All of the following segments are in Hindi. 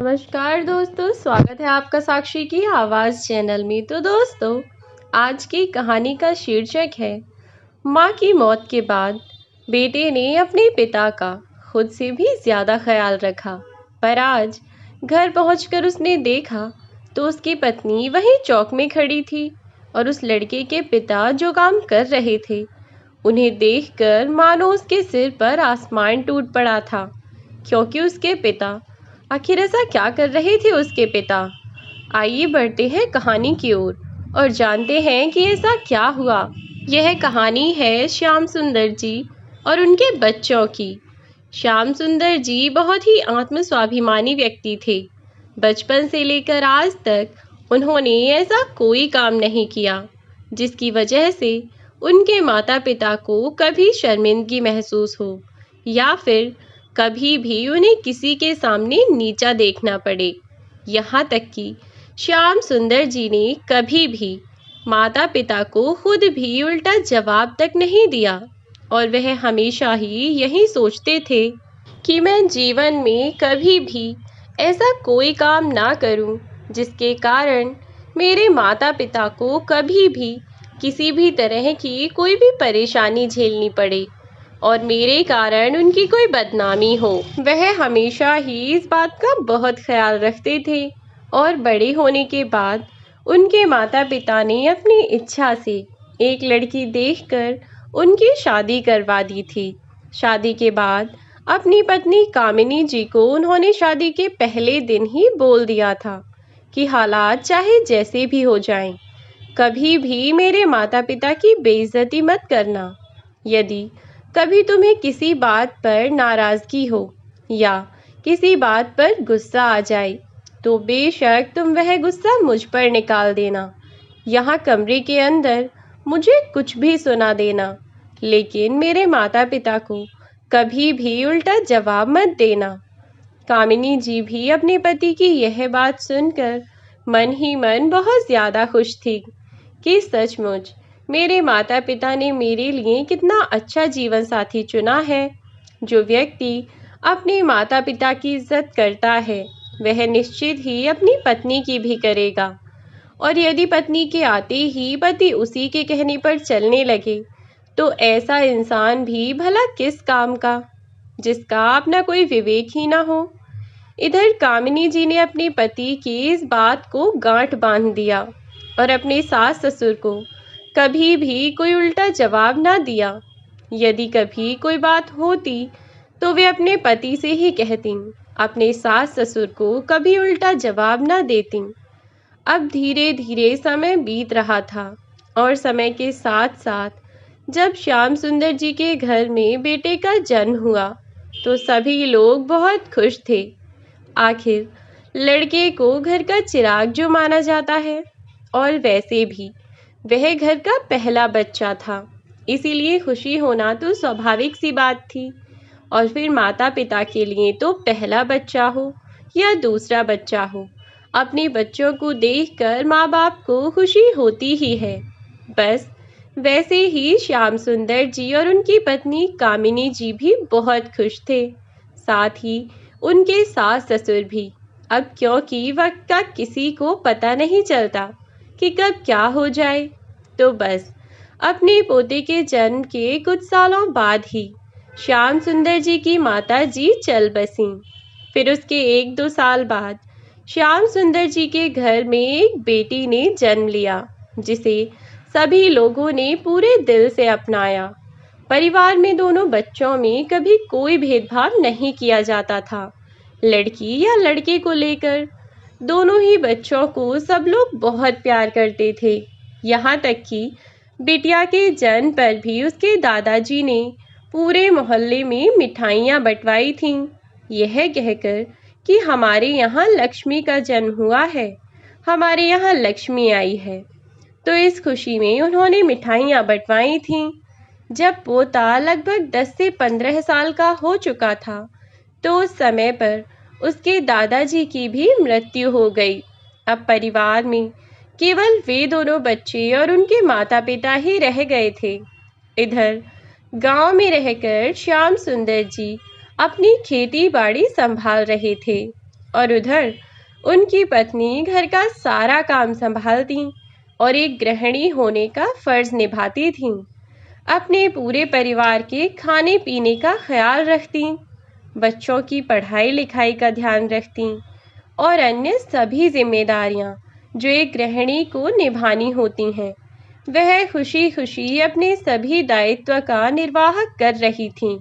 नमस्कार दोस्तों, स्वागत है आपका साक्षी की आवाज़ चैनल में। तो दोस्तों, आज की कहानी का शीर्षक है माँ की मौत के बाद बेटे ने अपने पिता का खुद से भी ज़्यादा ख्याल रखा। पर आज घर पहुंचकर उसने देखा तो उसकी पत्नी वहीं चौक में खड़ी थी और उस लड़के के पिता जो काम कर रहे थे उन्हें देखकर मानो उसके सिर पर आसमान टूट पड़ा था। क्योंकि उसके पिता आखिर ऐसा क्या कर रहे थे उसके पिता। आइए बढ़ते हैं कहानी की ओर और जानते हैं कि ऐसा क्या हुआ। यह कहानी है श्याम सुंदर जी और उनके बच्चों की। श्याम सुंदर जी बहुत ही आत्मस्वाभिमानी व्यक्ति थे। बचपन से लेकर आज तक उन्होंने ऐसा कोई काम नहीं किया जिसकी वजह से उनके माता पिता को कभी शर्मिंदगी महसूस हो या फिर कभी भी उन्हें किसी के सामने नीचा देखना पड़े। यहाँ तक कि श्याम सुंदर जी ने कभी भी माता पिता को खुद भी उल्टा जवाब तक नहीं दिया और वह हमेशा ही यही सोचते थे कि मैं जीवन में कभी भी ऐसा कोई काम ना करूं जिसके कारण मेरे माता पिता को कभी भी किसी भी तरह की कोई भी परेशानी झेलनी पड़े और मेरे कारण उनकी कोई बदनामी हो। वह हमेशा ही इस बात का बहुत ख्याल रखते थे और बड़े होने के बाद उनके माता पिता ने अपनी इच्छा से एक लड़की देखकर उनकी शादी करवा दी थी। शादी के बाद अपनी पत्नी कामिनी जी को उन्होंने शादी के पहले दिन ही बोल दिया था कि हालात चाहे जैसे भी हो जाएं, कभी भी मेरे माता पिता की बेइज्जती मत करना। यदि कभी तुम्हें किसी बात पर नाराज़गी हो या किसी बात पर गुस्सा आ जाए तो बेशक तुम वह गुस्सा मुझ पर निकाल देना। यहाँ कमरे के अंदर मुझे कुछ भी सुना देना, लेकिन मेरे माता पिता को कभी भी उल्टा जवाब मत देना। कामिनी जी भी अपने पति की यह बात सुनकर मन ही मन बहुत ज़्यादा खुश थी कि सचमुच मेरे माता पिता ने मेरे लिए कितना अच्छा जीवन साथी चुना है। जो व्यक्ति अपने माता पिता की इज्जत करता है वह निश्चित ही अपनी पत्नी की भी करेगा, और यदि पत्नी के आते ही पति उसी के कहने पर चलने लगे तो ऐसा इंसान भी भला किस काम का, जिसका अपना कोई विवेक ही ना हो। इधर कामिनी जी ने अपने पति की इस बात को गांठ बांध दिया और अपने सास ससुर को कभी भी कोई उल्टा जवाब ना दिया। यदि कभी कोई बात होती तो वे अपने पति से ही कहती, अपने सास ससुर को कभी उल्टा जवाब ना देती। अब धीरे धीरे समय बीत रहा था और समय के साथ साथ जब श्याम सुंदर जी के घर में बेटे का जन्म हुआ तो सभी लोग बहुत खुश थे। आखिर लड़के को घर का चिराग जो माना जाता है, और वैसे भी वह घर का पहला बच्चा था, इसीलिए खुशी होना तो स्वाभाविक सी बात थी। और फिर माता पिता के लिए तो पहला बच्चा हो या दूसरा बच्चा हो, अपने बच्चों को देखकर माँ बाप को खुशी होती ही है। बस वैसे ही श्याम सुंदर जी और उनकी पत्नी कामिनी जी भी बहुत खुश थे, साथ ही उनके सास ससुर भी। अब क्योंकि वक्त का किसी को पता नहीं चलता कि कब क्या हो जाए, तो बस अपने पोते के जन्म के कुछ सालों बाद ही श्याम सुंदर जी की माता जी चल बसीं। फिर उसके 1-2 साल बाद श्याम सुंदर जी के घर में एक बेटी ने जन्म लिया, जिसे सभी लोगों ने पूरे दिल से अपनाया। परिवार में दोनों बच्चों में कभी कोई भेदभाव नहीं किया जाता था, लड़की या लड़के को लेकर। दोनों ही बच्चों को सब लोग बहुत प्यार करते थे। यहाँ तक कि बिटिया के जन्म पर भी उसके दादाजी ने पूरे मोहल्ले में मिठाइयाँ बंटवाई थीं, यह कहकर कि हमारे यहाँ लक्ष्मी का जन्म हुआ है, हमारे यहाँ लक्ष्मी आई है। तो इस खुशी में उन्होंने मिठाइयाँ बंटवाई थीं। जब पोता लगभग 10 से 15 साल का हो चुका था तो उस समय पर उसके दादाजी की भी मृत्यु हो गई। अब परिवार में केवल वे दोनों बच्चे और उनके माता पिता ही रह गए थे। इधर गांव में रहकर श्याम सुंदर जी अपनी खेती बाड़ी संभाल रहे थे। और उधर उनकी पत्नी घर का सारा काम संभालती और एक गृहिणी होने का फर्ज निभाती थीं। अपने पूरे परिवार के खाने पीने का ख्याल रखती, बच्चों की पढ़ाई लिखाई का ध्यान रखती और अन्य सभी जिम्मेदारियां जो एक गृहिणी को निभानी होती हैं, वह खुशी खुशी अपने सभी दायित्व का निर्वाह कर रही थीं।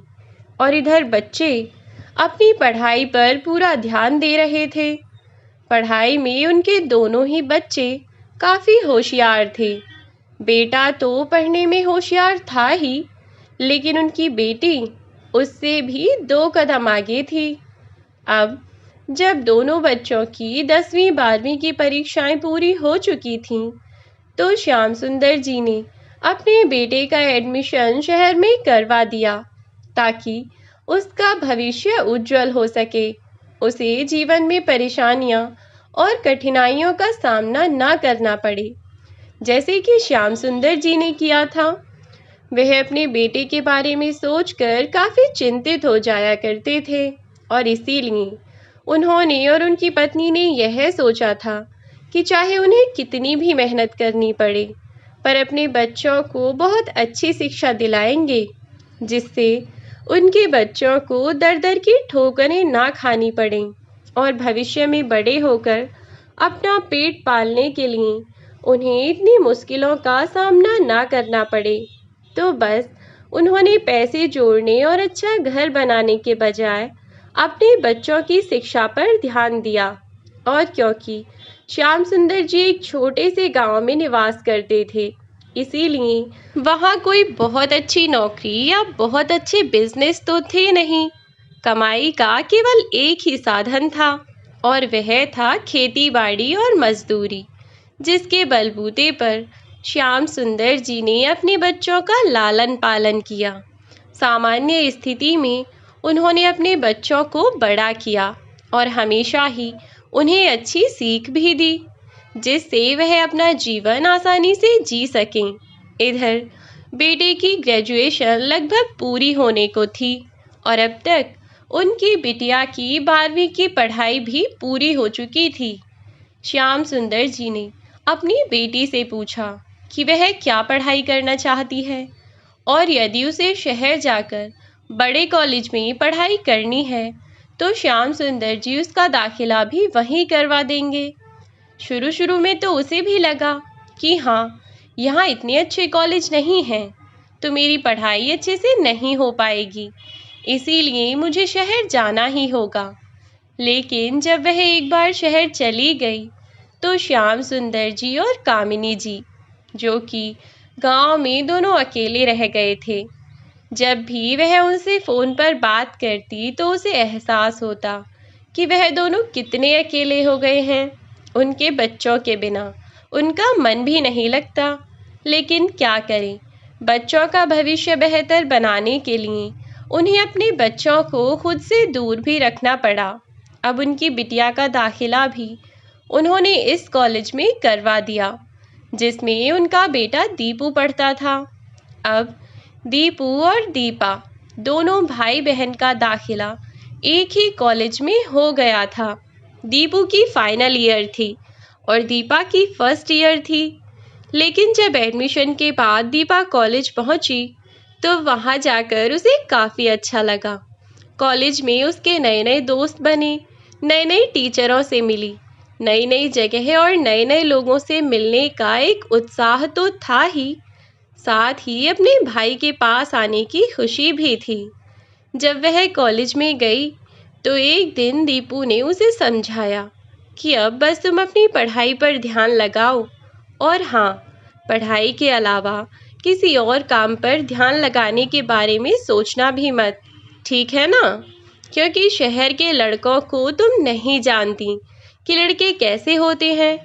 और इधर बच्चे अपनी पढ़ाई पर पूरा ध्यान दे रहे थे। पढ़ाई में उनके दोनों ही बच्चे काफ़ी होशियार थे। बेटा तो पढ़ने में होशियार था ही, लेकिन उनकी बेटी उससे भी 2 कदम आगे थी। अब जब दोनों बच्चों की 10वीं 12वीं की परीक्षाएं पूरी हो चुकी थीं, तो श्याम सुंदर जी ने अपने बेटे का एडमिशन शहर में करवा दिया ताकि उसका भविष्य उज्जवल हो सके, उसे जीवन में परेशानियां और कठिनाइयों का सामना ना करना पड़े, जैसे कि श्याम सुंदर जी ने किया था। वह अपने बेटे के बारे में सोचकर काफ़ी चिंतित हो जाया करते थे और इसीलिए उन्होंने और उनकी पत्नी ने यह सोचा था कि चाहे उन्हें कितनी भी मेहनत करनी पड़े, पर अपने बच्चों को बहुत अच्छी शिक्षा दिलाएंगे, जिससे उनके बच्चों को दर दर की ठोकरें ना खानी पड़ें और भविष्य में बड़े होकर अपना पेट पालने के लिए उन्हें इतनी मुश्किलों का सामना ना करना पड़े। तो बस उन्होंने पैसे जोड़ने और अच्छा घर बनाने के बजाय अपने बच्चों की शिक्षा पर ध्यान दिया। और क्योंकि श्याम सुंदर जी एक छोटे से गांव में निवास करते थे, इसीलिए वहाँ कोई बहुत अच्छी नौकरी या बहुत अच्छे बिजनेस तो थे नहीं। कमाई का केवल एक ही साधन था और वह था खेती बाड़ी और मजदूरी, जिसके बलबूते पर श्याम सुंदर जी ने अपने बच्चों का लालन पालन किया। सामान्य स्थिति में उन्होंने अपने बच्चों को बड़ा किया और हमेशा ही उन्हें अच्छी सीख भी दी, जिससे वह अपना जीवन आसानी से जी सकें। इधर बेटे की ग्रेजुएशन लगभग पूरी होने को थी और अब तक उनकी बिटिया की 12वीं की पढ़ाई भी पूरी हो चुकी थी। श्याम सुंदर जी ने अपनी बेटी से पूछा कि वह क्या पढ़ाई करना चाहती है और यदि उसे शहर जाकर बड़े कॉलेज में पढ़ाई करनी है तो श्याम सुंदर जी उसका दाखिला भी वहीं करवा देंगे। शुरू शुरू में तो उसे भी लगा कि हाँ, यहाँ इतने अच्छे कॉलेज नहीं हैं, तो मेरी पढ़ाई अच्छे से नहीं हो पाएगी, इसीलिए मुझे शहर जाना ही होगा। लेकिन जब वह एक बार शहर चली गई तो श्याम सुंदर जी और कामिनी जी, जो कि गांव में दोनों अकेले रह गए थे, जब भी वह उनसे फ़ोन पर बात करती तो उसे एहसास होता कि वह दोनों कितने अकेले हो गए हैं। उनके बच्चों के बिना उनका मन भी नहीं लगता, लेकिन क्या करें, बच्चों का भविष्य बेहतर बनाने के लिए उन्हें अपने बच्चों को खुद से दूर भी रखना पड़ा। अब उनकी बिटिया का दाखिला भी उन्होंने इस कॉलेज में करवा दिया जिसमें उनका बेटा दीपू पढ़ता था। अब दीपू और दीपा दोनों भाई बहन का दाखिला एक ही कॉलेज में हो गया था। दीपू की फाइनल ईयर थी और दीपा की फर्स्ट ईयर थी। लेकिन जब एडमिशन के बाद दीपा कॉलेज पहुंची तो वहां जाकर उसे काफ़ी अच्छा लगा। कॉलेज में उसके नए नए दोस्त बने, नए नए टीचरों से मिली, नई नई जगह और नए नए लोगों से मिलने का एक उत्साह तो था ही, साथ ही अपने भाई के पास आने की खुशी भी थी। जब वह कॉलेज में गई तो एक दिन दीपू ने उसे समझाया कि अब बस तुम अपनी पढ़ाई पर ध्यान लगाओ और हाँ, पढ़ाई के अलावा किसी और काम पर ध्यान लगाने के बारे में सोचना भी मत, ठीक है ना? क्योंकि शहर के लड़कों को तुम नहीं जानती कि लड़के कैसे होते हैं।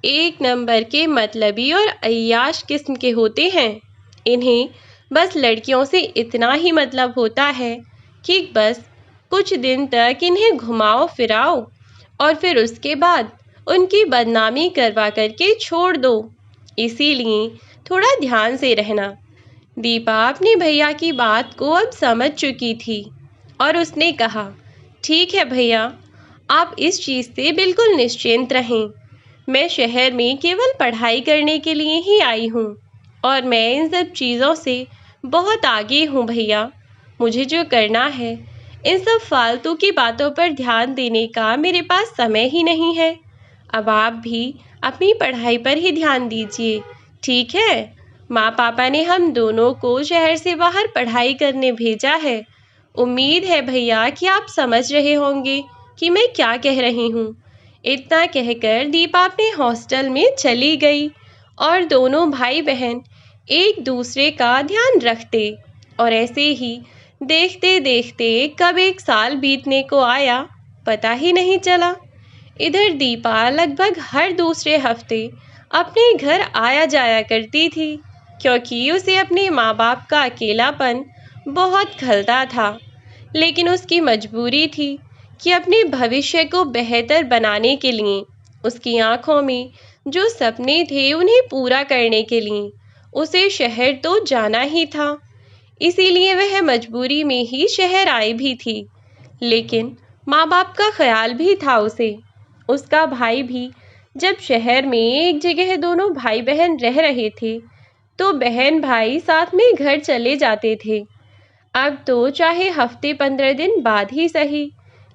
एक नंबर के मतलबी और अय्याश किस्म के होते हैं। इन्हें बस लड़कियों से इतना ही मतलब होता है कि बस कुछ दिन तक इन्हें घुमाओ फिराओ और फिर उसके बाद उनकी बदनामी करवा करके छोड़ दो। इसीलिए थोड़ा ध्यान से रहना। दीपा अपने भैया की बात को अब समझ चुकी थी और उसने कहा, ठीक है भैया, आप इस चीज़ से बिल्कुल निश्चिंत रहें। मैं शहर में केवल पढ़ाई करने के लिए ही आई हूँ और मैं इन सब चीज़ों से बहुत आगे हूँ भैया। मुझे जो करना है, इन सब फालतू की बातों पर ध्यान देने का मेरे पास समय ही नहीं है। अब आप भी अपनी पढ़ाई पर ही ध्यान दीजिए, ठीक है? माँ पापा ने हम दोनों को शहर से बाहर पढ़ाई करने भेजा है। उम्मीद है भैया कि आप समझ रहे होंगे कि मैं क्या कह रही हूँ। इतना कहकर दीपा अपने हॉस्टल में चली गई और दोनों भाई बहन एक दूसरे का ध्यान रखते और ऐसे ही देखते देखते कब एक साल बीतने को आया, पता ही नहीं चला। इधर दीपा लगभग हर दूसरे हफ्ते अपने घर आया जाया करती थी, क्योंकि उसे अपने माँ बाप का अकेलापन बहुत खलता था। लेकिन उसकी मजबूरी थी कि अपने भविष्य को बेहतर बनाने के लिए, उसकी आंखों में जो सपने थे उन्हें पूरा करने के लिए उसे शहर तो जाना ही था। इसीलिए वह मजबूरी में ही शहर आई भी थी। लेकिन माँ बाप का ख्याल भी था उसे। उसका भाई भी जब शहर में एक जगह दोनों भाई बहन रह रहे थे, तो बहन भाई साथ में घर चले जाते थे। अब तो चाहे हफ्ते 15 दिन बाद ही सही,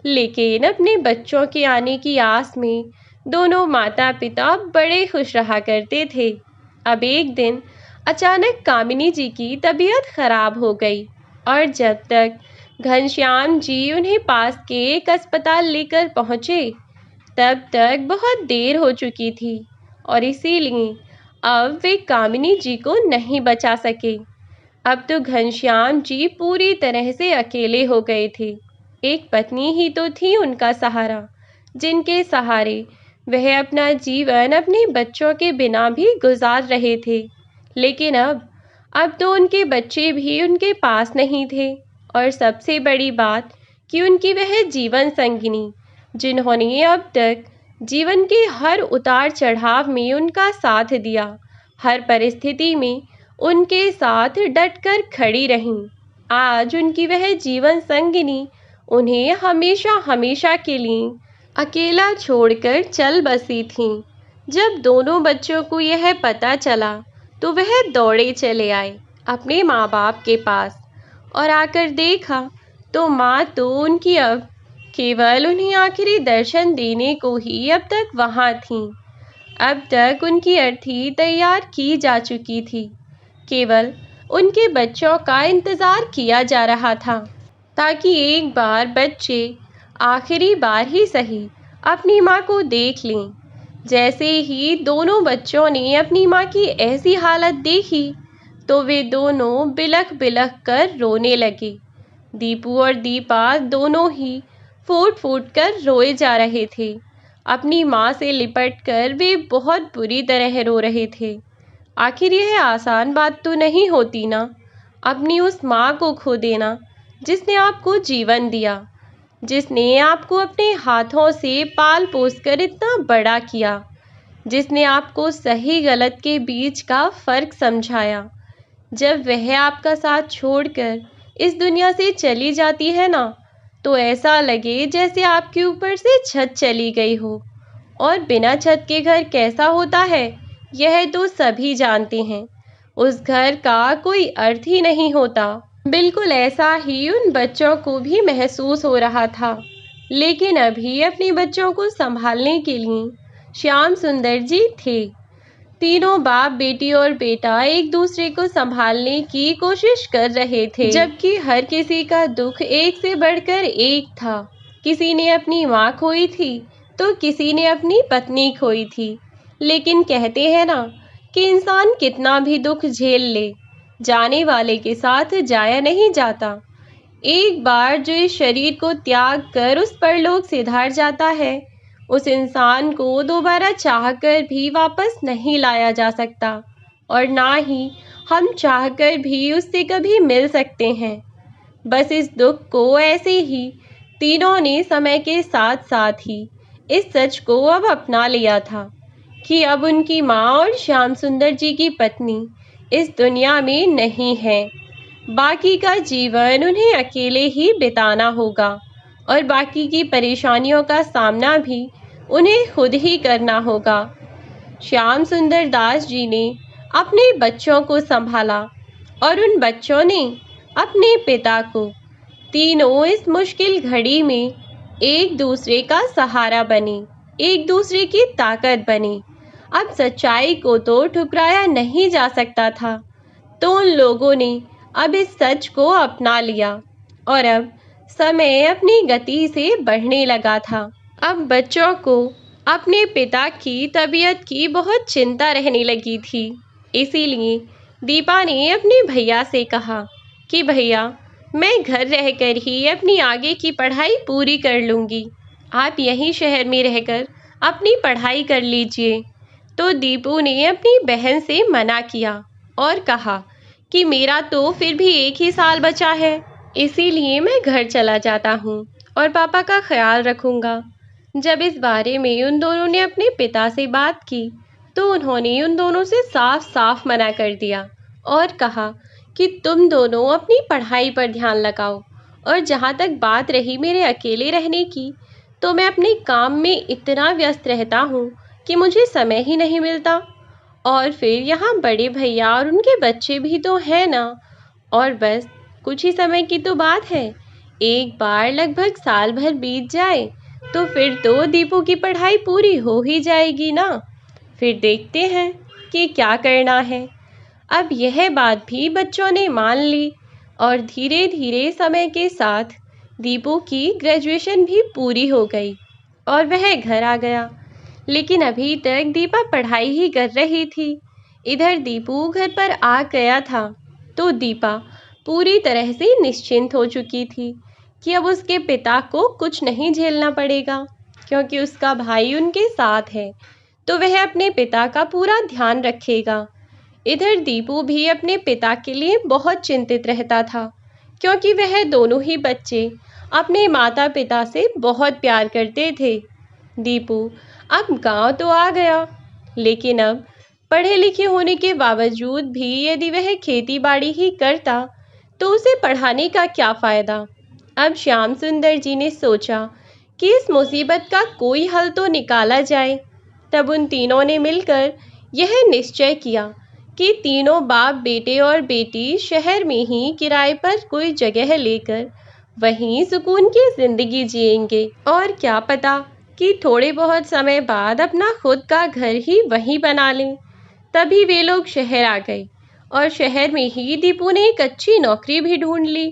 लेकिन अपने बच्चों के आने की आस में दोनों माता पिता बड़े खुश रहा करते थे। अब एक दिन अचानक कामिनी जी की तबीयत खराब हो गई और जब तक घनश्याम जी उन्हें पास के एक अस्पताल लेकर पहुंचे, तब तक बहुत देर हो चुकी थी और इसीलिए अब वे कामिनी जी को नहीं बचा सके। अब तो घनश्याम जी पूरी तरह से अकेले हो गए थे। एक पत्नी ही तो थी उनका सहारा, जिनके सहारे वह अपना जीवन अपने बच्चों के बिना भी गुजार रहे थे। लेकिन अब तो उनके बच्चे भी उनके पास नहीं थे और सबसे बड़ी बात कि उनकी वह जीवन संगिनी, जिन्होंने अब तक जीवन के हर उतार चढ़ाव में उनका साथ दिया, हर परिस्थिति में उनके साथ डटकर खड़ी रहीं, आज उनकी वह जीवन संगिनी उन्हें हमेशा हमेशा के लिए अकेला छोड़कर चल बसी थी। जब दोनों बच्चों को यह पता चला तो वह दौड़े चले आए अपने माँ बाप के पास और आकर देखा तो माँ तो उनकी अब केवल उन्हें आखिरी दर्शन देने को ही अब तक वहाँ थीं। अब तक उनकी अर्थी तैयार की जा चुकी थी, केवल उनके बच्चों का इंतज़ार किया जा रहा था ताकि एक बार बच्चे आखिरी बार ही सही अपनी माँ को देख लें। जैसे ही दोनों बच्चों ने अपनी माँ की ऐसी हालत देखी तो वे दोनों बिलख बिलख कर रोने लगे। दीपू और दीपा दोनों ही फूट फूट कर रोए जा रहे थे। अपनी माँ से लिपट कर वे बहुत बुरी तरह रो रहे थे। आखिर यह आसान बात तो नहीं होती ना, अपनी उस माँ को खो देना जिसने आपको जीवन दिया, जिसने आपको अपने हाथों से पाल पोस कर इतना बड़ा किया, जिसने आपको सही गलत के बीच का फ़र्क समझाया। जब वह आपका साथ छोड़कर इस दुनिया से चली जाती है ना, तो ऐसा लगे जैसे आपके ऊपर से छत चली गई हो। और बिना छत के घर कैसा होता है, यह तो सभी जानते हैं। उस घर का कोई अर्थ ही नहीं होता। बिल्कुल ऐसा ही उन बच्चों को भी महसूस हो रहा था। लेकिन अभी अपने बच्चों को संभालने के लिए श्याम सुंदर जी थे। तीनों बाप बेटी और बेटा एक दूसरे को संभालने की कोशिश कर रहे थे, जबकि हर किसी का दुख एक से बढ़कर एक था। किसी ने अपनी माँ खोई थी तो किसी ने अपनी पत्नी खोई थी। लेकिन कहते हैं ना कि इंसान कितना भी दुख झेल ले, जाने वाले के साथ जाया नहीं जाता। एक बार जो इस शरीर को त्याग कर उस परलोक सिधार जाता है, उस इंसान को दोबारा चाहकर भी वापस नहीं लाया जा सकता और ना ही हम चाहकर भी उससे कभी मिल सकते हैं। बस इस दुख को ऐसे ही तीनों ने समय के साथ साथ ही इस सच को अब अपना लिया था कि अब उनकी माँ और श्याम सुंदर जी की पत्नी इस दुनिया में नहीं है। बाकी का जीवन उन्हें अकेले ही बिताना होगा। और बाकी की परेशानियों का सामना भी उन्हें खुद ही करना होगा। श्याम सुंदर दास जी ने अपने बच्चों को संभाला और उन बच्चों ने अपने पिता को। तीनों इस मुश्किल घड़ी में एक दूसरे का सहारा बने, एक दूसरे की ताकत बने। अब सच्चाई को तो ठुकराया नहीं जा सकता था, तो उन लोगों ने अब इस सच को अपना लिया और अब समय अपनी गति से बढ़ने लगा था। अब बच्चों को अपने पिता की तबीयत की बहुत चिंता रहने लगी थी। इसीलिए दीपा ने अपने भैया से कहा कि भैया, मैं घर रहकर ही अपनी आगे की पढ़ाई पूरी कर लूँगी, आप यहीं शहर में रहकर अपनी पढ़ाई कर लीजिए। तो दीपू ने अपनी बहन से मना किया और कहा कि मेरा तो फिर भी एक ही साल बचा है, इसीलिए मैं घर चला जाता हूँ और पापा का ख्याल रखूँगा। जब इस बारे में उन दोनों ने अपने पिता से बात की, तो उन्होंने उन दोनों से साफ साफ मना कर दिया और कहा कि तुम दोनों अपनी पढ़ाई पर ध्यान लगाओ, और जहाँ तक बात रही मेरे अकेले रहने की, तो मैं अपने काम में इतना व्यस्त रहता हूँ कि मुझे समय ही नहीं मिलता। और फिर यहाँ बड़े भैया और उनके बच्चे भी तो हैं ना, और बस कुछ ही समय की तो बात है। एक बार लगभग साल भर बीत जाए तो फिर तो दीपू की पढ़ाई पूरी हो ही जाएगी ना। फिर देखते हैं कि क्या करना है। अब यह बात भी बच्चों ने मान ली और धीरे धीरे समय के साथ दीपू की ग्रेजुएशन भी पूरी हो गई और वह घर आ गया। लेकिन अभी तक दीपा पढ़ाई ही कर रही थी। इधर दीपू घर पर आ गया था तो दीपा पूरी तरह से निश्चिंत हो चुकी थी कि अब उसके पिता को कुछ नहीं झेलना पड़ेगा, क्योंकि उसका भाई उनके साथ है, तो वह अपने पिता का पूरा ध्यान रखेगा। इधर दीपू भी अपने पिता के लिए बहुत चिंतित रहता था, क्योंकि वह दोनों ही बच्चे अपने माता पिता से बहुत प्यार करते थे। दीपू अब गांव तो आ गया, लेकिन अब पढ़े लिखे होने के बावजूद भी यदि वह खेती बाड़ी ही करता तो उसे पढ़ाने का क्या फ़ायदा। अब श्याम सुंदर जी ने सोचा कि इस मुसीबत का कोई हल तो निकाला जाए। तब उन तीनों ने मिलकर यह निश्चय किया कि तीनों बाप बेटे और बेटी शहर में ही किराए पर कोई जगह लेकर वहीं सुकून की जिंदगी जिएंगे, और क्या पता कि थोड़े बहुत समय बाद अपना खुद का घर ही वहीं बना लें। तभी वे लोग शहर आ गए और शहर में ही दीपू ने एक अच्छी नौकरी भी ढूंढ ली,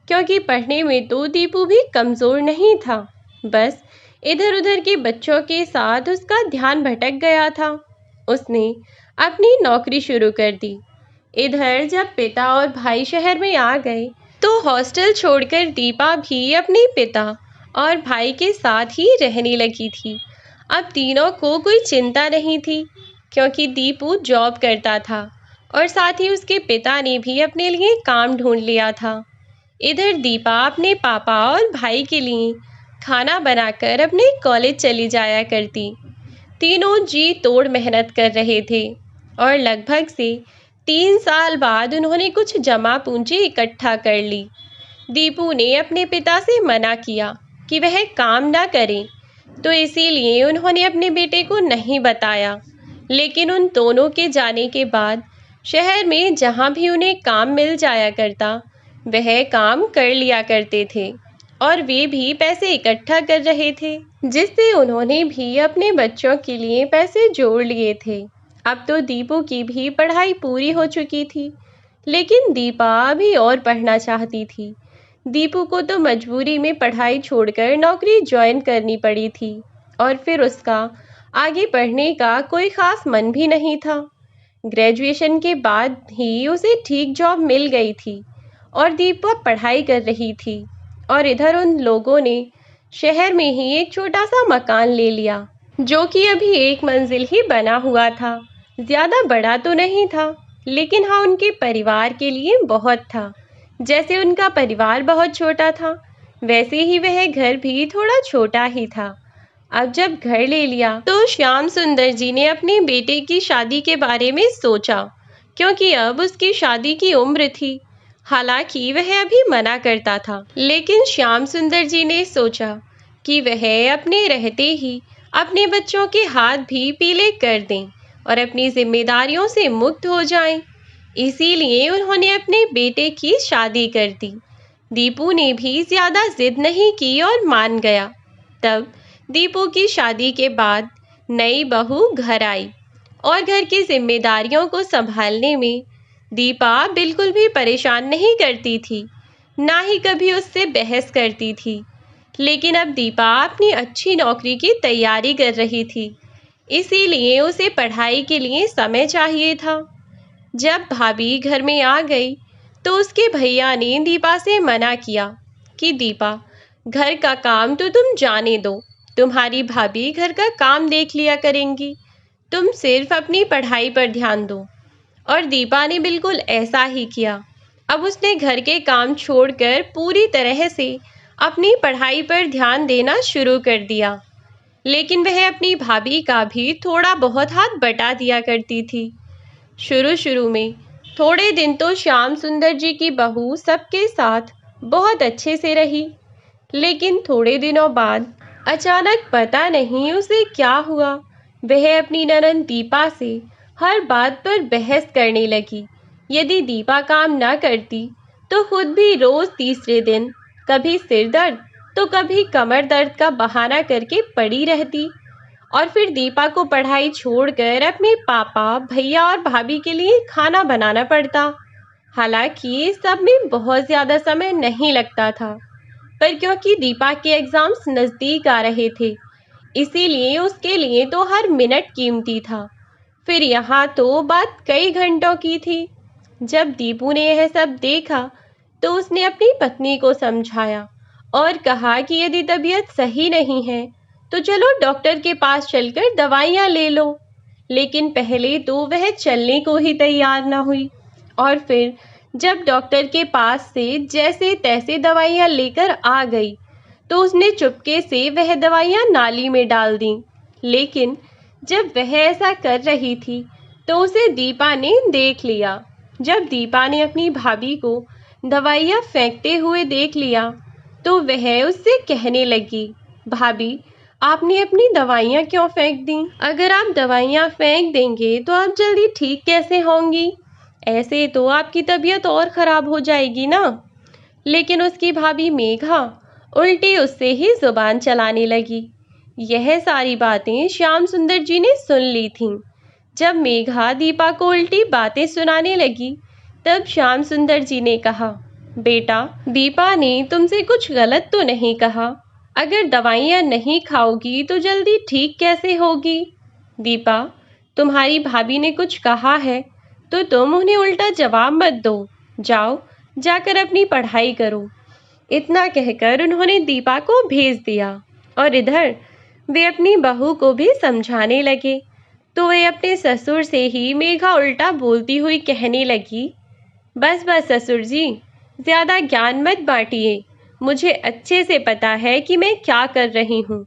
क्योंकि पढ़ने में तो दीपू भी कमज़ोर नहीं था, बस इधर उधर के बच्चों के साथ उसका ध्यान भटक गया था। उसने अपनी नौकरी शुरू कर दी। इधर जब पिता और भाई शहर में आ गए तो हॉस्टल छोड़कर दीपा भी अपने पिता और भाई के साथ ही रहने लगी थी। अब तीनों को कोई चिंता नहीं थी, क्योंकि दीपू जॉब करता था और साथ ही उसके पिता ने भी अपने लिए काम ढूंढ लिया था। इधर दीपा अपने पापा और भाई के लिए खाना बनाकर अपने कॉलेज चली जाया करती। तीनों जी तोड़ मेहनत कर रहे थे और लगभग से 3 साल बाद उन्होंने कुछ जमा पूंजी इकट्ठा कर ली। दीपू ने अपने पिता से मना किया कि वह काम ना करें, तो इसीलिए उन्होंने अपने बेटे को नहीं बताया। लेकिन उन दोनों के जाने के बाद शहर में जहाँ भी उन्हें काम मिल जाया करता वह काम कर लिया करते थे, और वे भी पैसे इकट्ठा कर रहे थे, जिससे उन्होंने भी अपने बच्चों के लिए पैसे जोड़ लिए थे। अब तो दीपू की भी पढ़ाई पूरी हो चुकी थी, लेकिन दीपा अभी और पढ़ना चाहती थी। दीपू को तो मजबूरी में पढ़ाई छोड़कर नौकरी ज्वाइन करनी पड़ी थी, और फिर उसका आगे पढ़ने का कोई ख़ास मन भी नहीं था। ग्रेजुएशन के बाद ही उसे ठीक जॉब मिल गई थी और दीपा पढ़ाई कर रही थी, और इधर उन लोगों ने शहर में ही एक छोटा सा मकान ले लिया, जो कि अभी 1 मंजिल ही बना हुआ था। ज़्यादा बड़ा तो नहीं था, लेकिन हाँ उनके परिवार के लिए बहुत था। जैसे उनका परिवार बहुत छोटा था, वैसे ही वह घर भी थोड़ा छोटा ही था। अब जब घर ले लिया तो श्याम सुंदर जी ने अपने बेटे की शादी के बारे में सोचा, क्योंकि अब उसकी शादी की उम्र थी हालांकि वह अभी मना करता था, लेकिन श्याम सुंदर जी ने सोचा कि वह अपने रहते ही अपने बच्चों के हाथ भी पीले कर दें और अपनी जिम्मेदारियों से मुक्त हो जाएं। इसीलिए उन्होंने अपने बेटे की शादी कर दी। दीपू ने भी ज्यादा जिद नहीं की और मान गया। तब दीपू की शादी के बाद नई बहू घर आई और घर की जिम्मेदारियों को संभालने में दीपा बिल्कुल भी परेशान नहीं करती थी, ना ही कभी उससे बहस करती थी। लेकिन अब दीपा अपनी अच्छी नौकरी की तैयारी कर रही थी, इसीलिए उसे पढ़ाई के लिए समय चाहिए था। जब भाभी घर में आ गई तो उसके भैया ने दीपा से मना किया कि दीपा, घर का काम तो तुम जाने दो, तुम्हारी भाभी घर का काम देख लिया करेंगी, तुम सिर्फ अपनी पढ़ाई पर ध्यान दो। और दीपा ने बिल्कुल ऐसा ही किया। अब उसने घर के काम छोड़कर पूरी तरह से अपनी पढ़ाई पर ध्यान देना शुरू कर दिया। लेकिन वह अपनी भाभी का भी थोड़ा बहुत हाथ बटा दिया करती थी। शुरू शुरू में थोड़े दिन तो श्याम सुंदर जी की बहू सबके साथ बहुत अच्छे से रही, लेकिन थोड़े दिनों बाद अचानक पता नहीं उसे क्या हुआ, वह अपनी ननद दीपा से हर बात पर बहस करने लगी। यदि दीपा काम न करती तो खुद भी रोज तीसरे दिन कभी सिर दर्द तो कभी कमर दर्द का बहाना करके पड़ी रहती और फिर दीपा को पढ़ाई छोड़कर अपने पापा, भैया और भाभी के लिए खाना बनाना पड़ता। हालांकि इस सब में बहुत ज़्यादा समय नहीं लगता था, पर क्योंकि दीपा के एग्ज़ाम्स नज़दीक आ रहे थे, इसीलिए उसके लिए तो हर मिनट कीमती था। फिर यहाँ तो बात कई घंटों की थी। जब दीपू ने यह सब देखा तो उसने अपनी पत्नी को समझाया और कहा कि यदि तबीयत सही नहीं है तो चलो डॉक्टर के पास चलकर दवाइयाँ ले लो। लेकिन पहले तो वह चलने को ही तैयार न हुई और फिर जब डॉक्टर के पास से जैसे तैसे दवाइयाँ लेकर आ गई तो उसने चुपके से वह दवाइयाँ नाली में डाल दी। लेकिन जब वह ऐसा कर रही थी तो उसे दीपा ने देख लिया। जब दीपा ने अपनी भाभी को दवाइयाँ फेंकते हुए देख लिया तो वह उससे कहने लगी, भाभी, आपने अपनी दवाइयाँ क्यों फेंक दी? अगर आप दवाइयाँ फेंक देंगे तो आप जल्दी ठीक कैसे होंगी? ऐसे तो आपकी तबीयत और ख़राब हो जाएगी ना। लेकिन उसकी भाभी मेघा उल्टी उससे ही जुबान चलाने लगी। यह सारी बातें श्याम सुंदर जी ने सुन ली थीं। जब मेघा दीपा को उल्टी बातें सुनाने लगी तब श्याम सुंदर जी ने कहा, बेटा, दीपा ने तुमसे कुछ गलत तो नहीं कहा? अगर दवाइयाँ नहीं खाओगी तो जल्दी ठीक कैसे होगी? दीपा, तुम्हारी भाभी ने कुछ कहा है तो तुम उन्हें उल्टा जवाब मत दो। जाओ, जाकर अपनी पढ़ाई करो। इतना कहकर उन्होंने दीपा को भेज दिया और इधर वे अपनी बहू को भी समझाने लगे तो वे अपने ससुर से ही मेघा उल्टा बोलती हुई कहने लगी, बस बस ससुर जी, ज़्यादा ज्ञान मत बांटिए, मुझे अच्छे से पता है कि मैं क्या कर रही हूँ।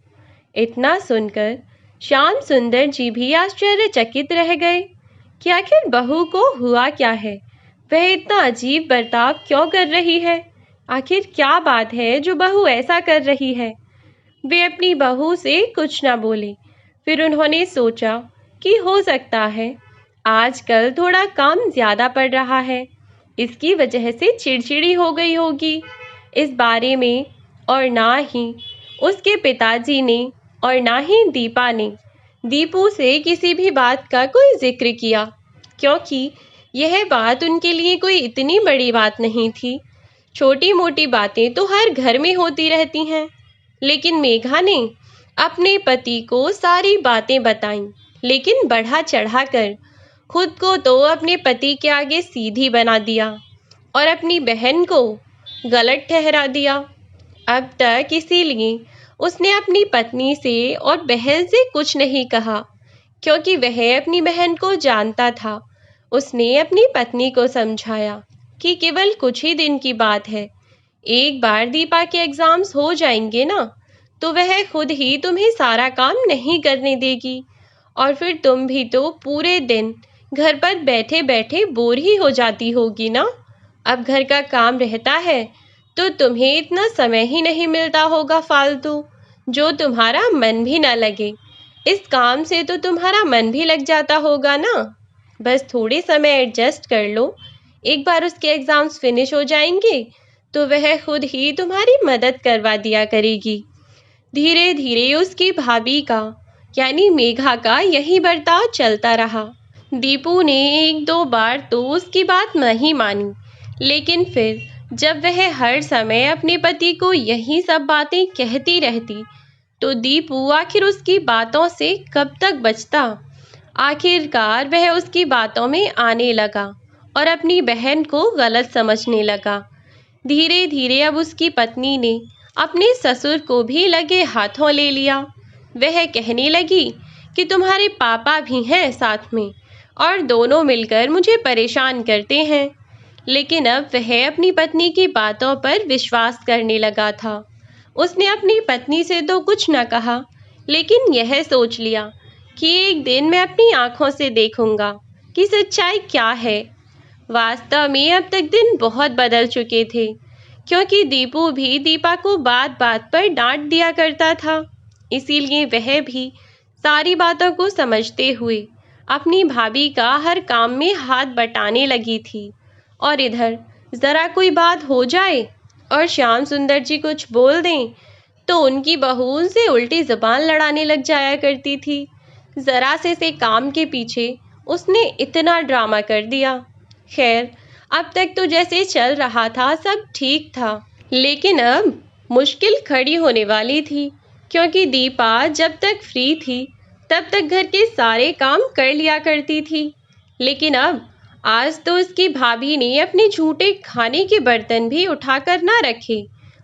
इतना सुनकर श्याम सुंदर जी भी आश्चर्यचकित रह गए कि आखिर बहू को हुआ क्या है, वह इतना अजीब बर्ताव क्यों कर रही है, आखिर क्या बात है जो बहू ऐसा कर रही है। वे अपनी बहू से कुछ ना बोले। फिर उन्होंने सोचा कि हो सकता है आजकल थोड़ा काम ज़्यादा पड़ रहा है, इसकी वजह से चिड़चिड़ी हो गई होगी। इस बारे में और ना ही उसके पिताजी ने और ना ही दीपा ने दीपू से किसी भी बात का कोई जिक्र किया, क्योंकि यह बात उनके लिए कोई इतनी बड़ी बात नहीं थी। छोटी मोटी बातें तो हर घर में होती रहती हैं। लेकिन मेघा ने अपने पति को सारी बातें बताईं, लेकिन बढ़ा चढ़ा कर खुद को तो अपने पति के आगे सीधी बना दिया और अपनी बहन को गलत ठहरा दिया। अब तक इसीलिए उसने अपनी पत्नी से और बहन से कुछ नहीं कहा, क्योंकि वह अपनी बहन को जानता था। उसने अपनी पत्नी को समझाया कि केवल कुछ ही दिन की बात है, एक बार दीपा के एग्ज़ाम्स हो जाएंगे ना तो वह खुद ही तुम्हें सारा काम नहीं करने देगी और फिर तुम भी तो पूरे दिन घर पर बैठे बैठे बोर ही हो जाती होगी ना। अब घर का काम रहता है तो तुम्हें इतना समय ही नहीं मिलता होगा फालतू, जो तुम्हारा मन भी ना लगे। इस काम से तो तुम्हारा मन भी लग जाता होगा ना। बस थोड़े समय एडजस्ट कर लो। एक बार उसके एग्ज़ाम्स फिनिश हो जाएंगे तो वह खुद ही तुम्हारी मदद करवा दिया करेगी। धीरे धीरे उसकी भाभी का यानी मेघा का यही बर्ताव चलता रहा। दीपू ने एक दो बार तो उसकी बात नहीं मानी, लेकिन फिर जब वह हर समय अपने पति को यही सब बातें कहती रहती तो दीपू आखिर उसकी बातों से कब तक बचता। आखिरकार वह उसकी बातों में आने लगा और अपनी बहन को गलत समझने लगा। धीरे धीरे अब उसकी पत्नी ने अपने ससुर को भी लगे हाथों ले लिया। वह कहने लगी कि तुम्हारे पापा भी हैं साथ में और दोनों मिलकर मुझे परेशान करते हैं। लेकिन अब वह अपनी पत्नी की बातों पर विश्वास करने लगा था। उसने अपनी पत्नी से तो कुछ न कहा, लेकिन यह सोच लिया कि एक दिन मैं अपनी आंखों से देखूंगा कि सच्चाई क्या है। वास्तव में अब तक दिन बहुत बदल चुके थे, क्योंकि दीपू भी दीपा को बात बात पर डांट दिया करता था। इसीलिए वह भी सारी बातों को समझते हुए अपनी भाभी का हर काम में हाथ बटाने लगी थी। और इधर ज़रा कोई बात हो जाए और श्याम सुंदर जी कुछ बोल दें तो उनकी बहू उनसे उल्टी ज़बान लड़ाने लग जाया करती थी। ज़रा से काम के पीछे उसने इतना ड्रामा कर दिया। खैर, अब तक तो जैसे चल रहा था सब ठीक था, लेकिन अब मुश्किल खड़ी होने वाली थी, क्योंकि दीपा जब तक फ्री थी तब तक घर के सारे काम कर लिया करती थी। लेकिन अब आज तो उसकी भाभी ने अपने झूठे खाने के बर्तन भी उठाकर ना रखे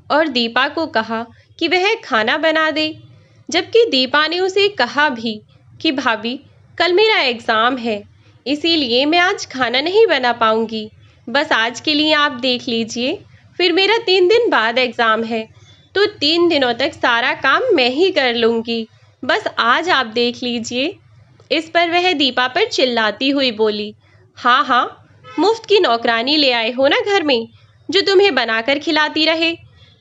और दीपा को कहा कि वह खाना बना दे, जबकि दीपा ने उसे कहा भी कि भाभी, कल मेरा एग्ज़ाम है, इसीलिए मैं आज खाना नहीं बना पाऊंगी। बस आज के लिए आप देख लीजिए, फिर मेरा 3 दिन बाद एग्ज़ाम है तो 3 दिनों तक सारा काम मैं ही कर लूँगी। बस आज आप देख लीजिए। इस पर वह दीपा पर चिल्लाती हुई बोली, हाँ हाँ, मुफ्त की नौकरानी ले आए हो ना घर में, जो तुम्हें बनाकर खिलाती रहे।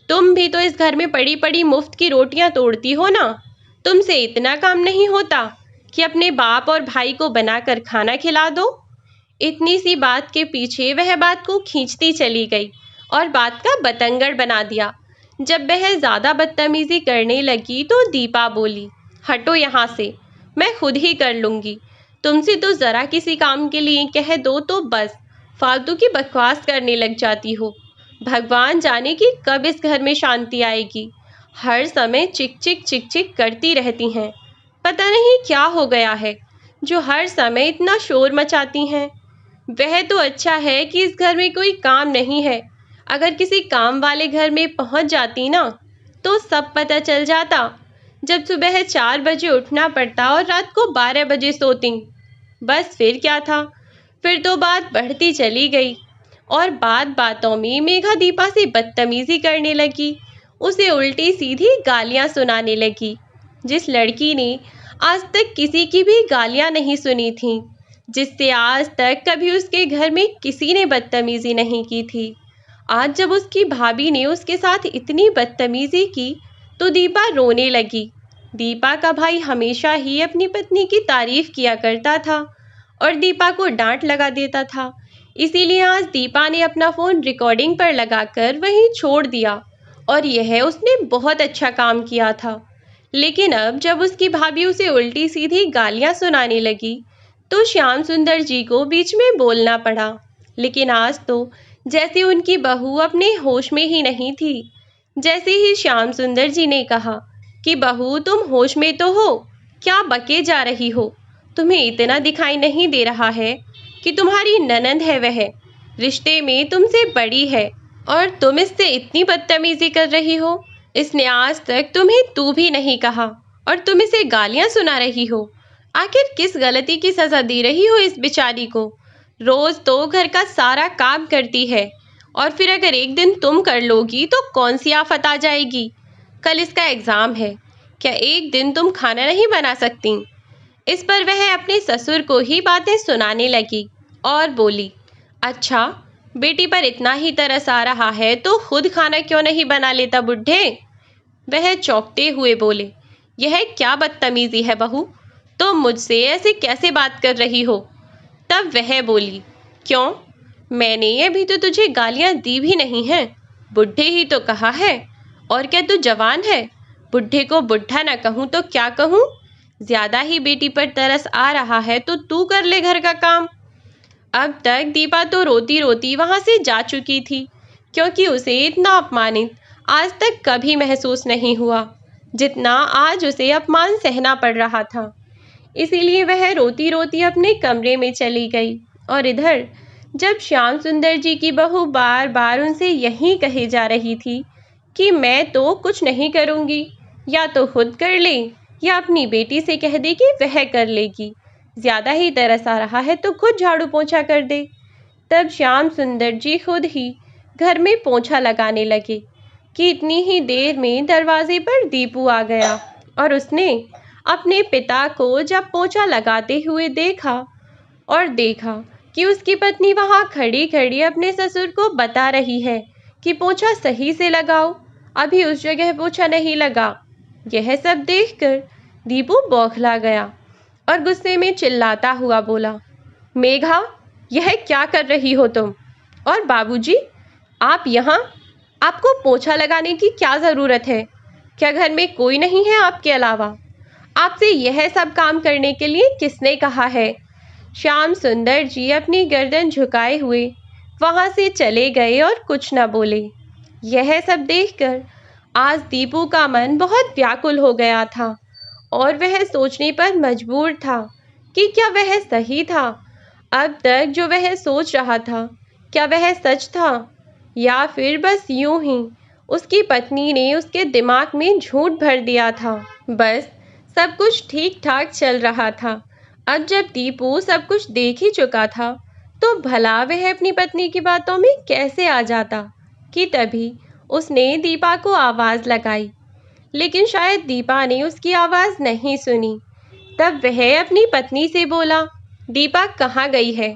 तुम भी तो इस घर में पड़ी पड़ी मुफ्त की रोटियां तोड़ती हो ना। तुमसे इतना काम नहीं होता कि अपने बाप और भाई को बनाकर खाना खिला दो। इतनी सी बात के पीछे वह बात को खींचती चली गई और बात का बतंगड़ बना दिया। जब वह ज़्यादा बदतमीजी करने लगी तो दीपा बोली, हटो यहाँ से, मैं खुद ही कर लूँगी। तुमसे तो ज़रा किसी काम के लिए कह दो तो बस फालतू की बकवास करने लग जाती हो। भगवान जाने कि कब इस घर में शांति आएगी। हर समय चिक चिक करती रहती हैं। पता नहीं क्या हो गया है जो हर समय इतना शोर मचाती हैं। वह तो अच्छा है कि इस घर में कोई काम नहीं है। अगर किसी काम वाले घर में पहुंच जाती ना तो सब पता चल जाता। जब सुबह 4 बजे उठना पड़ता और रात को 12 बजे सोती। बस फिर क्या था, फिर तो बात बढ़ती चली गई और बात बातों में मेघा दीपा से बदतमीजी करने लगी। उसे उल्टी सीधी गालियां सुनाने लगी, जिस लड़की ने आज तक किसी की भी गालियां नहीं सुनी थीं, जिससे आज तक कभी उसके घर में किसी ने बदतमीजी नहीं की थी। आज जब उसकी भाभी ने उसके साथ इतनी बदतमीजी की तो दीपा रोने लगी। दीपा का भाई हमेशा ही अपनी पत्नी की तारीफ किया करता था और दीपा को डांट लगा देता था। इसीलिए आज दीपा ने अपना फ़ोन रिकॉर्डिंग पर लगाकर वहीं छोड़ दिया और यह उसने बहुत अच्छा काम किया था। लेकिन अब जब उसकी भाभी उसे उल्टी सीधी गालियां सुनाने लगी तो श्याम सुंदर जी को बीच में बोलना पड़ा। लेकिन आज तो जैसे उनकी बहू अपने होश में ही नहीं थी। जैसे ही श्याम सुंदर जी ने कहा कि बहू तुम होश में तो हो, क्या बके जा रही हो? तुम्हें इतना दिखाई नहीं दे रहा है कि तुम्हारी ननंद है, वह रिश्ते में तुमसे बड़ी है और तुम इससे इतनी बदतमीजी कर रही हो। इसने आज तक तुम्हें तू भी नहीं कहा और तुम इसे गालियां सुना रही हो। आखिर किस गलती की सजा दे रही हो इस बेचारी को? रोज तो घर का सारा काम करती है और फिर अगर एक दिन तुम कर लोगी तो कौन सी आफत आ जाएगी? कल इसका एग्ज़ाम है, क्या एक दिन तुम खाना नहीं बना सकती? इस पर वह अपने ससुर को ही बातें सुनाने लगी और बोली, अच्छा बेटी पर इतना ही तरस आ रहा है तो खुद खाना क्यों नहीं बना लेता बुढ़े? वह चौंकते हुए बोले, यह क्या बदतमीजी है बहू, तुम मुझसे ऐसे कैसे बात कर रही हो? तब वह बोली, क्यों, मैंने अभी तो तुझे गालियां दी भी नहीं हैं, बुढ़े ही तो कहा है। और क्या तू जवान है? बुढ़े को बुढ़ा ना कहूँ तो क्या कहूँ? ज्यादा ही बेटी पर तरस आ रहा है तो तू कर ले घर का काम। अब तक दीपा तो रोती रोती वहां से जा चुकी थी, क्योंकि उसे इतना अपमानित आज तक कभी महसूस नहीं हुआ जितना आज उसे अपमान सहना पड़ रहा था। इसीलिए वह रोती रोती अपने कमरे में चली गई। और इधर जब श्याम सुंदर जी की बहू बार बार उनसे यही कहे जा रही थी कि मैं तो कुछ नहीं करूँगी, या तो खुद कर ले या अपनी बेटी से कह दे कि वह कर लेगी, ज़्यादा ही तरस आ रहा है तो खुद झाड़ू पोंछा कर दे, तब श्याम सुंदर जी खुद ही घर में पोंछा लगाने लगे कि इतनी ही देर में दरवाजे पर दीपू आ गया। और उसने अपने पिता को जब पोंछा लगाते हुए देखा और देखा कि उसकी पत्नी वहां खड़ी खड़ी अपने ससुर को बता रही है कि पोंछा सही से लगाओ, अभी उस जगह पोंछा नहीं लगा। यह सब देखकर दीपू बौखला गया और गुस्से में चिल्लाता हुआ बोला, मेघा, यह क्या कर रही हो तुम? और बाबूजी, आप यहाँ? आपको पोंछा लगाने की क्या ज़रूरत है? क्या घर में कोई नहीं है आपके अलावा? आपसे यह सब काम करने के लिए किसने कहा है? श्याम सुंदर जी अपनी गर्दन झुकाए हुए वहां से चले गए और कुछ न बोले। यह सब देखकर आज दीपू का मन बहुत व्याकुल हो गया था और वह सोचने पर मजबूर था कि क्या वह सही था? अब तक जो वह सोच रहा था क्या वह सच था, या फिर बस यूं ही उसकी पत्नी ने उसके दिमाग में झूठ भर दिया था? बस सब कुछ ठीक ठाक चल रहा था। अब जब दीपू सब कुछ देख ही चुका था तो भला वह अपनी पत्नी की बातों में कैसे आ जाता कि तभी उसने दीपा को आवाज़ लगाई, लेकिन शायद दीपा ने उसकी आवाज़ नहीं सुनी। तब वह अपनी पत्नी से बोला, दीपा कहाँ गई है?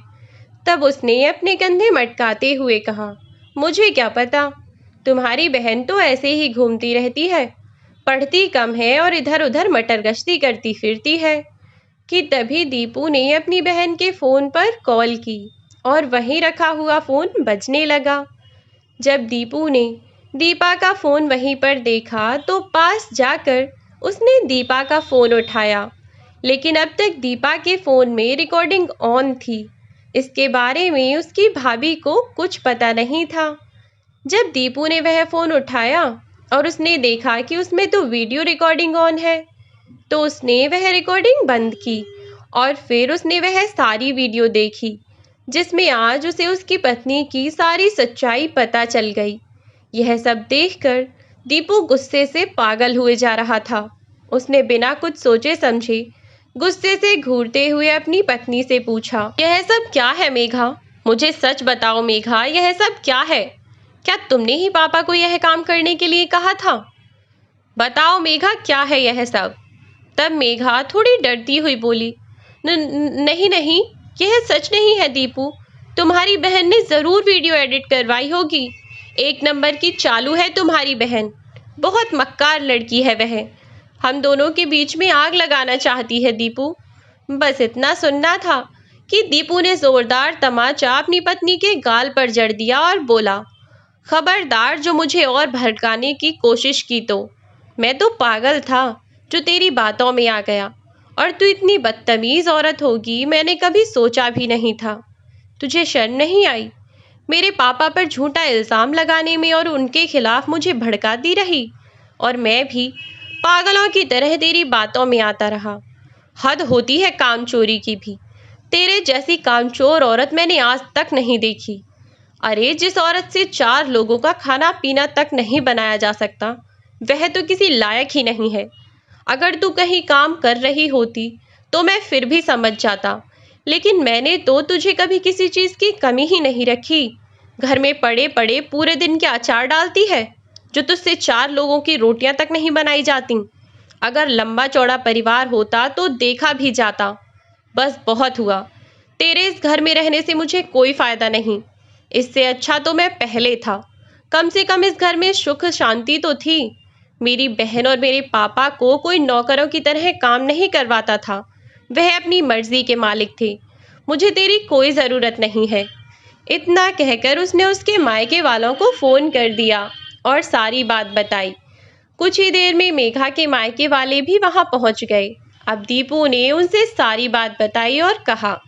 तब उसने अपने कंधे मटकाते हुए कहा, मुझे क्या पता, तुम्हारी बहन तो ऐसे ही घूमती रहती है, पढ़ती कम है और इधर उधर मटर गश्ती करती फिरती है। कि तभी दीपू ने अपनी बहन के फ़ोन पर कॉल की और वहीं रखा हुआ फ़ोन बजने लगा। जब दीपू ने दीपा का फ़ोन वहीं पर देखा तो पास जाकर उसने दीपा का फ़ोन उठाया, लेकिन अब तक दीपा के फ़ोन में रिकॉर्डिंग ऑन थी। इसके बारे में उसकी भाभी को कुछ पता नहीं था। जब दीपू ने वह फ़ोन उठाया और उसने देखा कि उसमें तो वीडियो रिकॉर्डिंग ऑन है, तो उसने वह रिकॉर्डिंग बंद की और फिर उसने वह सारी वीडियो देखी जिसमें आज उसे उसकी पत्नी की सारी सच्चाई पता चल गई। यह सब देखकर दीपू गुस्से से पागल हुए जा रहा था। उसने बिना कुछ सोचे समझे गुस्से से घूरते हुए अपनी पत्नी से पूछा, यह सब क्या है मेघा? मुझे सच बताओ मेघा, यह सब क्या है? क्या तुमने ही पापा को यह काम करने के लिए कहा था? बताओ मेघा, क्या है यह सब? तब मेघा थोड़ी डरती हुई बोली, नहीं नहीं, यह सच नहीं है दीपू, तुम्हारी बहन ने ज़रूर वीडियो एडिट करवाई होगी। एक नंबर की चालू है तुम्हारी बहन, बहुत मक्कार लड़की है वह, हम दोनों के बीच में आग लगाना चाहती है दीपू। बस इतना सुनना था कि दीपू ने ज़ोरदार तमाचा अपनी पत्नी के गाल पर जड़ दिया और बोला, खबरदार जो मुझे और भड़काने की कोशिश की तो मैं तो पागल था जो तेरी बातों में आ गया, और तू इतनी बदतमीज़ औरत होगी मैंने कभी सोचा भी नहीं था। तुझे शर्म नहीं आई? मेरे पापा पर झूठा इल्ज़ाम लगाने में और उनके खिलाफ मुझे भड़काती रही, और मैं भी पागलों की तरह तेरी बातों में आता रहा। हद होती है कामचोरी की भी, तेरे जैसी कामचोर औरत मैंने आज तक नहीं देखी। अरे जिस औरत से 4 लोगों का खाना पीना तक नहीं बनाया जा सकता वह तो किसी लायक ही नहीं है। अगर तू कहीं काम कर रही होती तो मैं फिर भी समझ जाता, लेकिन मैंने तो तुझे कभी किसी चीज़ की कमी ही नहीं रखी। घर में पड़े पड़े पूरे दिन के अचार डालती है जो तुझसे 4 लोगों की रोटियां तक नहीं बनाई जाती। अगर लंबा चौड़ा परिवार होता तो देखा भी जाता। बस बहुत हुआ, तेरे इस घर में रहने से मुझे कोई फ़ायदा नहीं। इससे अच्छा तो मैं पहले था। कम से कम इस घर में सुख शांति तो थी। मेरी बहन और मेरे पापा को कोई नौकरों की तरह काम नहीं करवाता था। वह अपनी मर्जी के मालिक थे। मुझे तेरी कोई ज़रूरत नहीं है। इतना कहकर उसने उसके मायके वालों को फ़ोन कर दिया और सारी बात बताई। कुछ ही देर में मेघा के मायके वाले भी वहां पहुंच गए। अब दीपू ने उनसे सारी बात बताई और कहा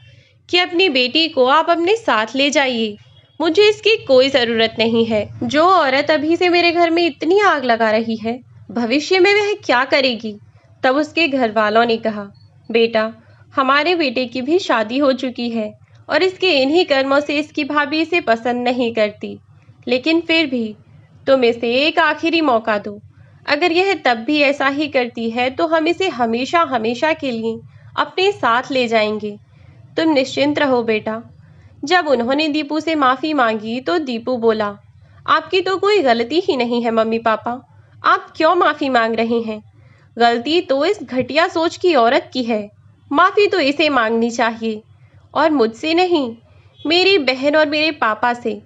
कि अपनी बेटी को आप अपने साथ ले जाइए। मुझे इसकी कोई ज़रूरत नहीं है। जो औरत अभी से मेरे घर में इतनी आग लगा रही है, भविष्य में वह क्या करेगी? तब उसके घर वालों ने कहा, बेटा, हमारे बेटे की भी शादी हो चुकी है और इसके इन्हीं कर्मों से इसकी भाभी इसे पसंद नहीं करती। लेकिन फिर भी तुम इसे एक आखिरी मौका दो। अगर यह तब भी ऐसा ही करती है तो हम इसे हमेशा हमेशा के लिए अपने साथ ले जाएंगे। तुम निश्चिंत रहो बेटा। जब उन्होंने दीपू से माफ़ी मांगी तो दीपू बोला, आपकी तो कोई गलती ही नहीं है मम्मी पापा। आप क्यों माफ़ी मांग रहे हैं? गलती तो इस घटिया सोच की औरत की है। माफ़ी तो इसे मांगनी चाहिए और मुझसे नहीं, मेरी बहन और मेरे पापा से,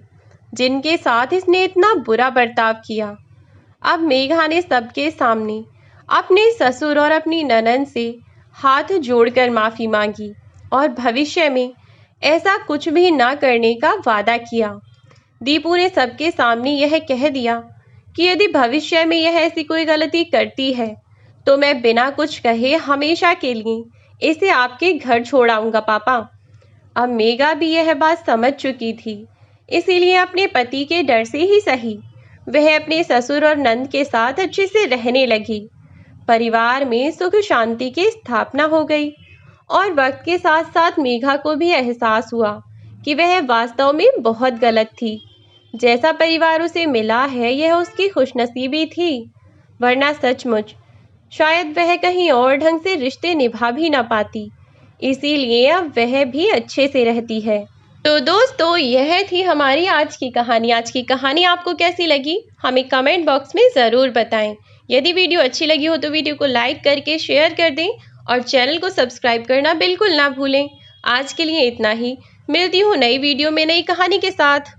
जिनके साथ इसने इतना बुरा बर्ताव किया। अब मेघा ने सबके सामने अपने ससुर और अपनी ननद से हाथ जोड़कर माफ़ी मांगी और भविष्य में ऐसा कुछ भी ना करने का वादा किया। दीपू ने सबके सामने यह कह दिया कि यदि भविष्य में यह ऐसी कोई गलती करती है तो मैं बिना कुछ कहे हमेशा के लिए इसे आपके घर छोड़ आऊँगा पापा। अब मेघा भी यह बात समझ चुकी थी, इसीलिए अपने पति के डर से ही सही वह अपने ससुर और नंद के साथ अच्छे से रहने लगी। परिवार में सुख शांति की स्थापना हो गई और वक्त के साथ साथ मेघा को भी एहसास हुआ कि वह वास्तव में बहुत गलत थी। जैसा परिवार उसे मिला है यह उसकी खुशनसीबी थी, वरना सचमुच शायद वह कहीं और ढंग से रिश्ते निभा भी ना पाती। इसीलिए अब वह भी अच्छे से रहती है। तो दोस्तों, यह थी हमारी आज की कहानी। आज की कहानी आपको कैसी लगी हमें कमेंट बॉक्स में ज़रूर बताएं। यदि वीडियो अच्छी लगी हो तो वीडियो को लाइक करके शेयर कर दें और चैनल को सब्सक्राइब करना बिल्कुल ना भूलें। आज के लिए इतना ही। मिलती हूँ नई वीडियो में नई कहानी के साथ।